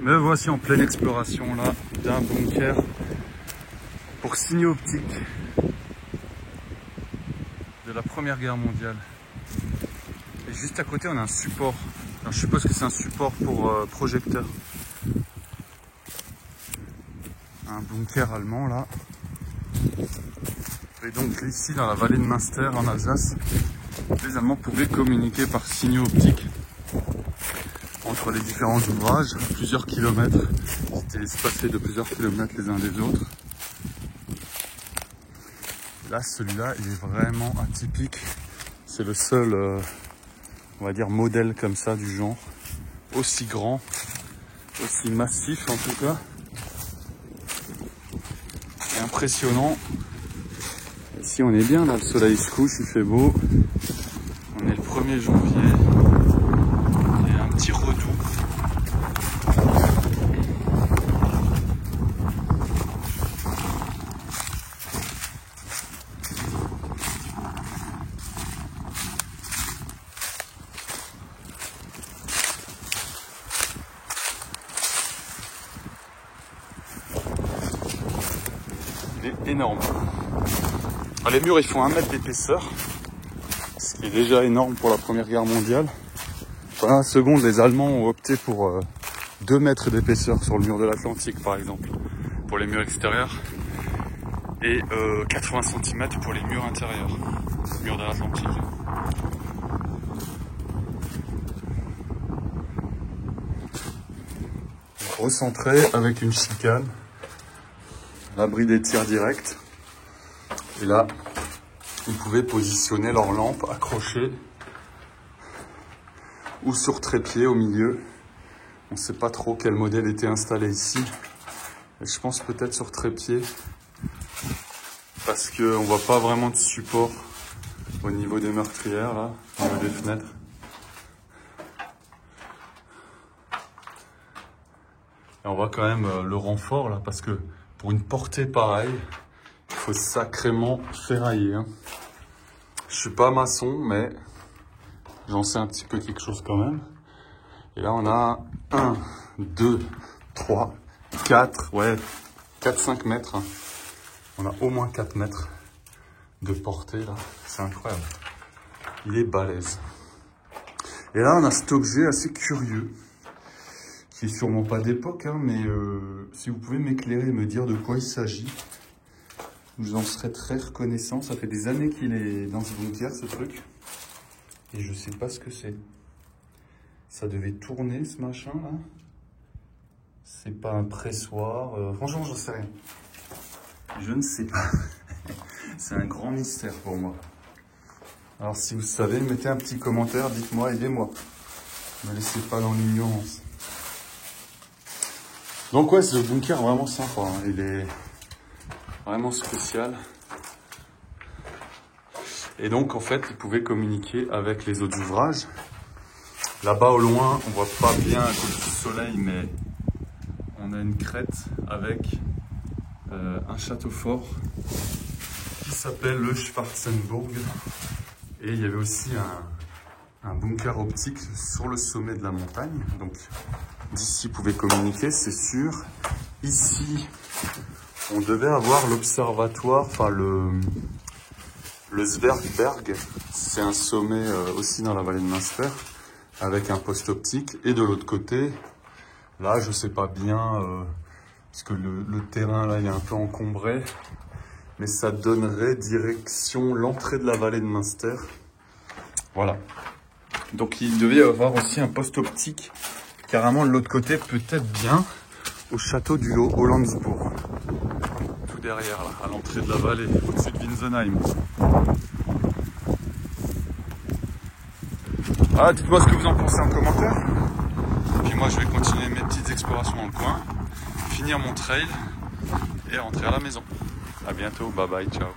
Me voici en pleine exploration là d'un bunker pour signaux optiques de la Première Guerre mondiale. Et juste à côté on a un support. Alors, je suppose que c'est un support pour projecteur. Un bunker allemand là. Et donc ici dans la vallée de Münster en Alsace, les Allemands pouvaient communiquer par signaux optiques entre les différents ouvrages, plusieurs kilomètres. C'était espacé de plusieurs kilomètres les uns des autres. Là, celui-là, il est vraiment atypique. C'est le seul, on va dire, modèle comme ça du genre. Aussi grand, aussi massif en tout cas. Et impressionnant. Ici, on est bien, là, le soleil se couche, il fait beau. On est le 1er janvier. Il y a un petit redout. Il est énorme. Alors, les murs ils font 1 mètre d'épaisseur, ce qui est déjà énorme pour la Première Guerre mondiale. Pendant la seconde, les Allemands ont opté pour 2 mètres d'épaisseur sur le mur de l'Atlantique par exemple, pour les murs extérieurs, et 80 cm pour les murs intérieurs, murs de l'Atlantique. Recentré avec une chicane, l'abri des tirs directs. Et là, ils pouvaient positionner leur lampe accrochée ou sur trépied au milieu. On ne sait pas trop quel modèle était installé ici. Et je pense peut-être sur trépied parce qu'on ne voit pas vraiment de support au niveau des meurtrières, là, au niveau des fenêtres. Et on voit quand même le renfort là, parce que pour une portée pareille, il faut sacrément ferrailler. Hein. Je suis pas maçon, mais j'en sais un petit peu quelque chose quand même. Et là, on a 1, 2, 3, 4, ouais, 4-5 mètres. Hein. On a au moins 4 mètres de portée là. C'est incroyable. Il est balèze. Et là, on a cet objet assez curieux, qui est sûrement pas d'époque, hein, mais si vous pouvez m'éclairer et me dire de quoi il s'agit, je vous en serais très reconnaissant. Ça fait des années qu'il est dans ce bunker, ce truc. Et je sais pas ce que c'est. Ça devait tourner, ce machin, là. C'est pas un pressoir. Franchement, j'en sais rien. Je ne sais pas. C'est un grand mystère pour moi. Alors, si vous savez, mettez un petit commentaire, dites-moi, aidez-moi. Ne me laissez pas dans l'ignorance. Donc ouais, c'est le bunker vraiment sympa, hein. Il est vraiment spécial. Et donc en fait, ils pouvaient communiquer avec les autres ouvrages. Là-bas au loin, on voit pas bien à cause du soleil, mais on a une crête avec un château fort qui s'appelle le Schwarzenburg. Et il y avait aussi un bunker optique sur le sommet de la montagne. Donc d'ici, ils pouvaient communiquer, c'est sûr. Ici, on devait avoir l'observatoire, enfin le Svergberg. C'est un sommet aussi dans la vallée de Münster, avec un poste optique. Et de l'autre côté, là, je sais pas bien, parce que le terrain, là, il est un peu encombré. Mais ça donnerait direction l'entrée de la vallée de Münster. Voilà. Donc, il devait y avoir aussi un poste optique carrément de l'autre côté, peut-être bien au château du Hollandsbourg. Tout derrière, là, à l'entrée de la vallée, au-dessus de Winsenheim. Ah, dites-moi ce que vous en pensez en commentaire. Et puis moi, je vais continuer mes petites explorations dans le coin, finir mon trail et rentrer à la maison. À bientôt, bye bye, ciao.